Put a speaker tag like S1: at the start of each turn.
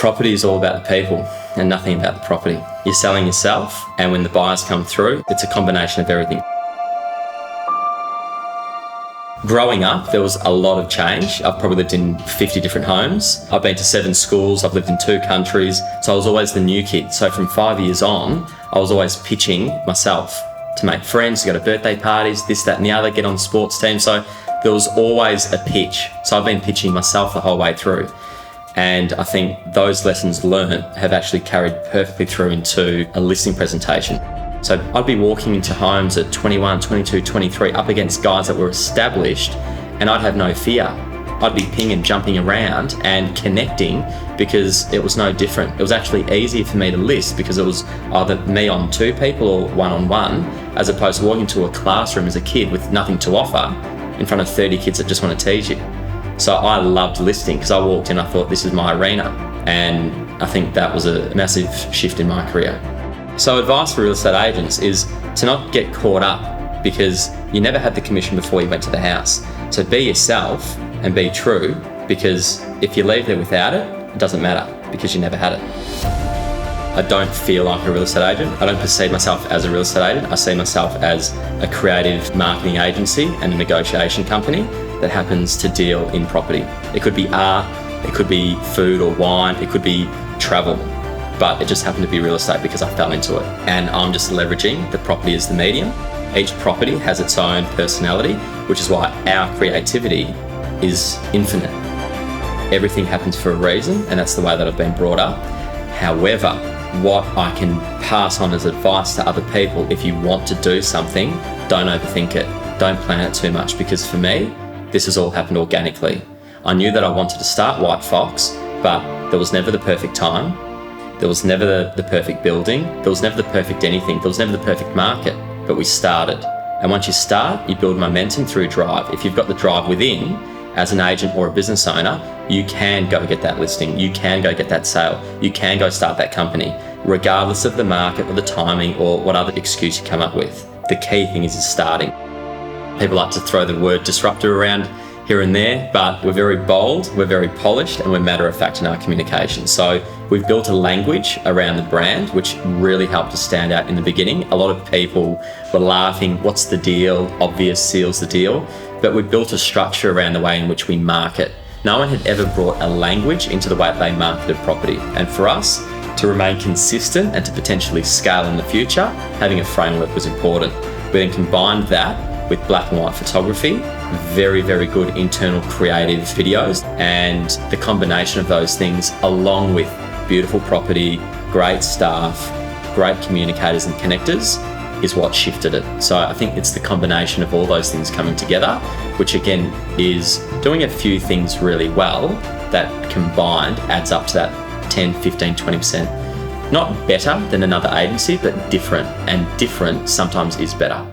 S1: Property is all about the people and nothing about the property. You're selling yourself, and when the buyers come through, it's a combination of everything. Growing up, there was a lot of change. I've probably lived in 50 different homes. I've been to 7 schools. I've lived in 2 countries. So I was always the new kid. So from 5 years on, I was always pitching myself to make friends, to go to birthday parties, this, that and the other, get on sports teams. So there was always a pitch. So I've been pitching myself the whole way through. And I think those lessons learned have actually carried perfectly through into a listing presentation. So I'd be walking into homes at 21, 22, 23, up against guys that were established, and I'd have no fear. I'd be pinging, jumping around and connecting because it was no different. It was actually easier for me to list because it was either me on 2 people or one-on-one, as opposed to walking to a classroom as a kid with nothing to offer in front of 30 kids that just want to tease you. So I loved listing because I walked in, I thought this is my arena, and I think that was a massive shift in my career. So advice for real estate agents is to not get caught up because you never had the commission before you went to the house. So be yourself and be true, because if you leave there without it, it doesn't matter because you never had it. I don't feel like a real estate agent. I don't perceive myself as a real estate agent. I see myself as a creative marketing agency and a negotiation company that happens to deal in property. It could be art, it could be food or wine, it could be travel. But it just happened to be real estate because I fell into it. And I'm just leveraging the property as the medium. Each property has its own personality, which is why our creativity is infinite. Everything happens for a reason, and that's the way that I've been brought up. However, what I can pass on as advice to other people, if you want to do something, don't overthink it. Don't plan it too much, because for me, this has all happened organically. I knew that I wanted to start White Fox, but there was never the perfect time. There was never the perfect building. There was never the perfect anything. There was never the perfect market, but we started. And once you start, you build momentum through drive. If you've got the drive within, as an agent or a business owner, you can go get that listing. You can go get that sale. You can go start that company, regardless of the market or the timing or what other excuse you come up with. The key thing is starting. People like to throw the word disruptor around here and there, but we're very bold, we're very polished, and we're matter of fact in our communication. So we've built a language around the brand, which really helped us stand out in the beginning. A lot of people were laughing, what's the deal? Obvious seals the deal. But we built a structure around the way in which we market. No one had ever brought a language into the way they marketed property. And for us to remain consistent and to potentially scale in the future, having a framework was important. We then combined that with black and white photography, very, very good internal creative videos, and the combination of those things, along with beautiful property, great staff, great communicators and connectors, is what shifted it. So I think it's the combination of all those things coming together, which again is doing a few things really well that combined adds up to that 10, 15, 20%. Not better than another agency, but different, and different sometimes is better.